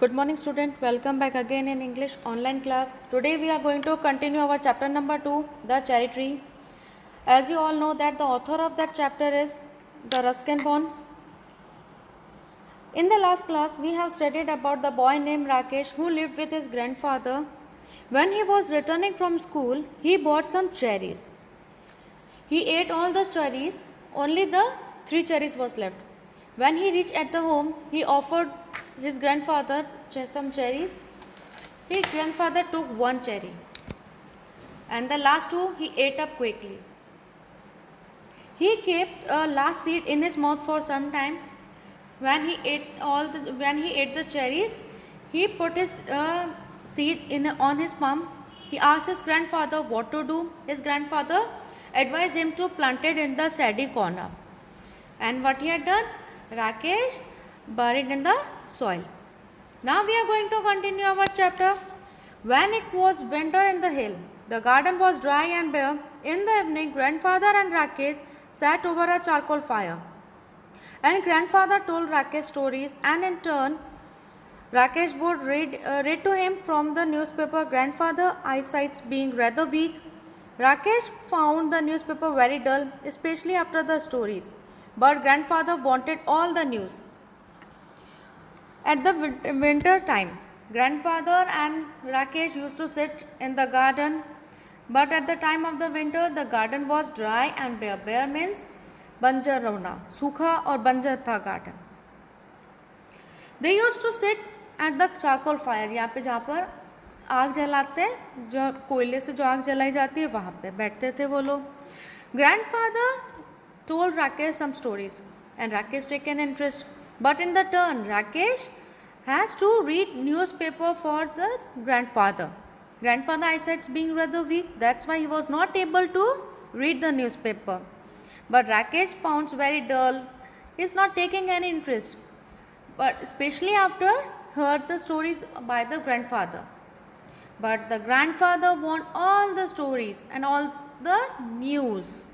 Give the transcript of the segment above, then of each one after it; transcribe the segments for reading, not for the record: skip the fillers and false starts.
Good morning student, welcome back again in English online class. Today we are going to continue our chapter number 2, the cherry tree. As you all know that the author of that chapter is the Ruskin Bond. In the last class we have studied about the boy named Rakesh who lived with his grandfather. When he was returning from school, he bought some cherries. He ate all the cherries, only the 3 cherries was left. When he reached at the home, he offered his grandfather some cherries. His grandfather took 1 cherry and the last 2 he ate up quickly. He kept a last seed in his mouth for some time. When he ate the cherries, he put his seed on his palm. He asked his grandfather what to do. His grandfather advised him to plant it in the shady corner. And what he had done? Rakesh buried in the soil. Now we are going to continue our chapter. When it was winter in the hill, the garden was dry and bare. In the evening, grandfather and Rakesh sat over a charcoal fire. And grandfather told Rakesh stories, and in turn, Rakesh would read to him from the newspaper. Grandfather eyesight being rather weak, Rakesh found the newspaper very dull, especially after the stories. But grandfather wanted all the news. At the winter time, grandfather and Rakesh used to sit in the garden. But at the time of the winter, the garden was dry and bare. Bare means बंजर होना, सूखा और बंजर था garden. They used to sit at the charcoal fire. यहाँ पे जहाँ पर आग जलाते हैं, जो कोयले से जो आग जलाई जाती है, वहाँ पे बैठते थे वो लोग. Grandfather told Rakesh some stories and Rakesh taken interest. But in the turn, Rakesh has to read newspaper for the grandfather. Grandfather eyesight being rather weak, that's why he was not able to read the newspaper. But Rakesh found very dull. He is not taking any interest. But especially after heard the stories by the grandfather. But the grandfather want all the stories and all the news.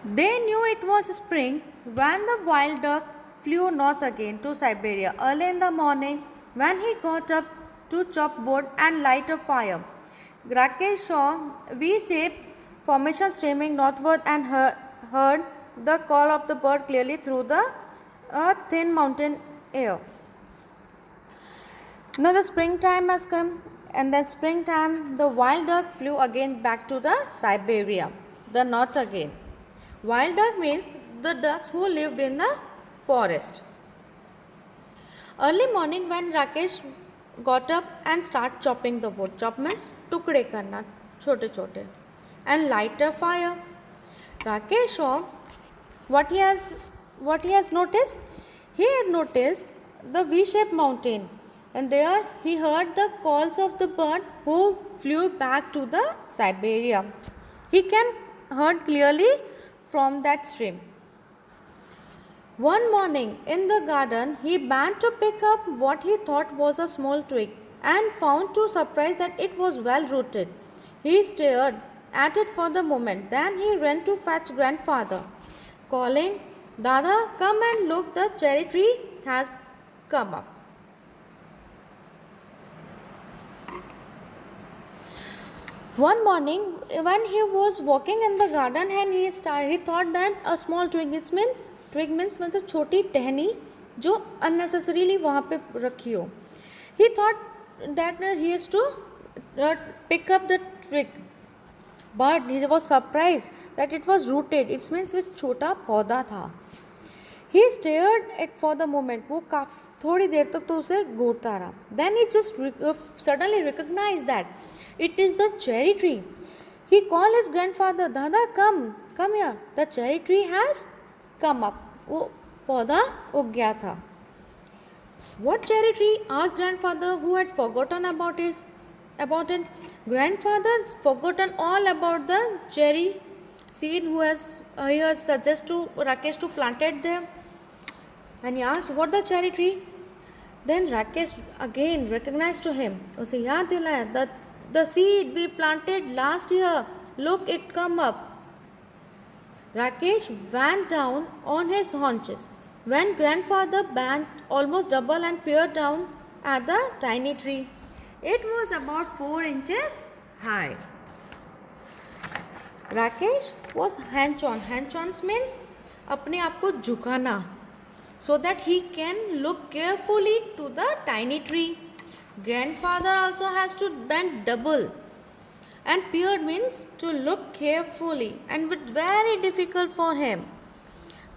They knew it was spring when the wild duck flew north again to Siberia. Early in the morning, when he got up to chop wood and light a fire, Rakesh saw V-shaped formation streaming northward and heard the call of the bird clearly through the thin mountain air. Now the springtime has come, and then springtime the wild duck flew again back to the Siberia, the north again. Wild duck means the ducks who lived in the forest. Early morning when Rakesh got up and start chopping the wood. Chop means टुकड़े करना, छोटे छोटे, and light a fire. Rakesh saw what he has noticed. He had noticed the V-shaped mountain, and there he heard the calls of the bird who flew back to the Siberia. He can heard clearly from that stream. One morning in the garden, he bent to pick up what he thought was a small twig and found to surprise that it was well rooted. He stared at it for the moment. Then he ran to fetch grandfather, calling, "Dada, come and look, the cherry tree has come up." One morning, when he was walking in the garden, and he thought that a small twig means मतलब छोटी टहनी जो unnecessarily वहाँ पे रखी हो. He thought that he used to pick up the twig, but he was surprised that it was rooted. It means with छोटा पौधा था. He stared at for the moment. वो थोड़ी देर तक तो उसे घूरता रहा. Then he just suddenly recognized that it is the cherry tree. He called his grandfather, "Dada, come here. The cherry tree has come up." वो पौधा उग गया था. What cherry tree? Asked grandfather, who had forgotten about it. Grandfather's forgotten all about the cherry seed he has suggested to Rakesh to plant it there. And he asked, "What the cherry tree?" Then Rakesh again recognized to him. उसे याद दिलाया, the seed we planted last year. Look, it come up. Rakesh went down on his haunches. when grandfather bent almost double and peered down at the tiny tree. It was about 4 inches high. Rakesh was hunch-on. Hunch-on means अपने आप को झुकाना, so that he can look carefully to the tiny tree. Grandfather also has to bend double, and peered means to look carefully, and it's very difficult for him.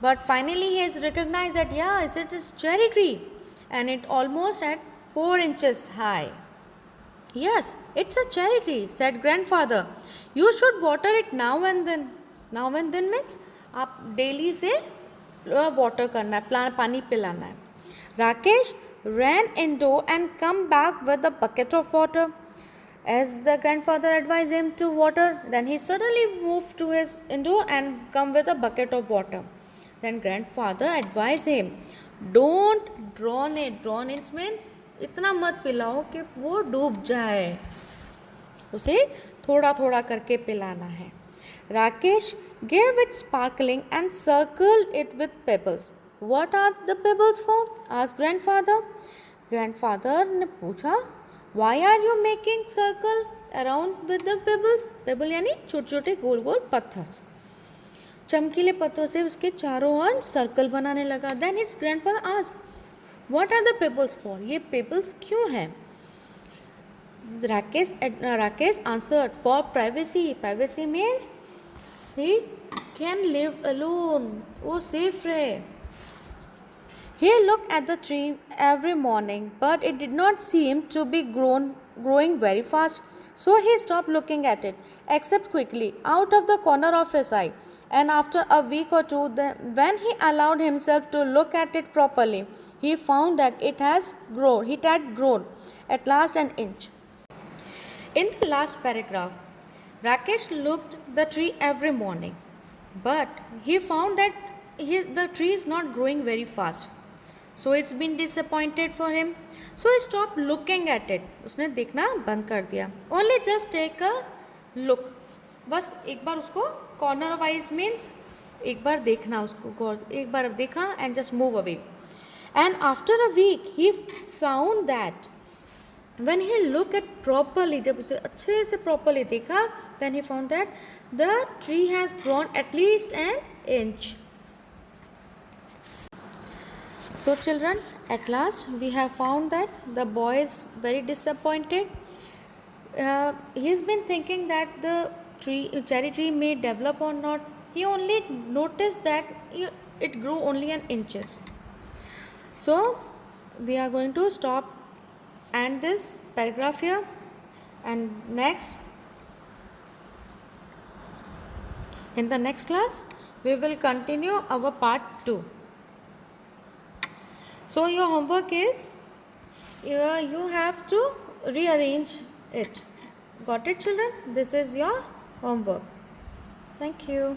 But finally he has recognized that yes, it is cherry tree, and it almost at 4 inches high. Yes, it's a cherry tree, said grandfather. You should water it now and then. Now and then means आप daily से water करना है, पानी पिलाना है. Rakesh ran indoor and come back with a bucket of water. As the grandfather advised him to water, then he suddenly moved to his indoor and come with a bucket of water. Then grandfather advised him, don't drown it. Drown it means इतना मत पिलाओ कि वो डूब जाए, उसे थोड़ा थोड़ा करके पिलाना है. Rakesh gave it sparkling and circled it with pebbles. What are the pebbles for? Asked grandfather. Grandfather ने पूछा, why are you making circle around with the pebbles? Pebble यानी छोटे छोटे गोल गोल पत्थर. चमकीले पत्तों से उसके चारों ओर सर्कल बनाने लगा. Then his grandfather asked, what are the pebbles for? ये pebbles क्यों हैं? Rakesh answered, for privacy. Privacy means he can live alone. वो safe रहे. He looked at the tree every morning, but it did not seem to be growing very fast. So he stopped looking at it, except quickly, out of the corner of his eye. And after a week or two, when he allowed himself to look at it properly, he found that it had grown at last an inch. In the last paragraph, Rakesh looked the tree every morning, but he found that the tree is not growing very fast. So it's been disappointed for him. So he stopped looking at it. उसने देखना बंद कर दिया. Only just take a look. बस एक बार उसको corner wise means एक बार देखना उसको, एक बार देखा and just move away. And after a week he found that when he looked at properly, जब उसे अच्छे से properly देखा, then he found that the tree has grown at least an inch. So children, at last we have found that the boy is very disappointed. He's been thinking that the cherry tree may develop or not. He only noticed that it grew only an inches. So we are going to stop and this paragraph here, and in the next class we will continue our part 2. So your homework is you have to rearrange it. Got it, children? This is your homework. Thank you.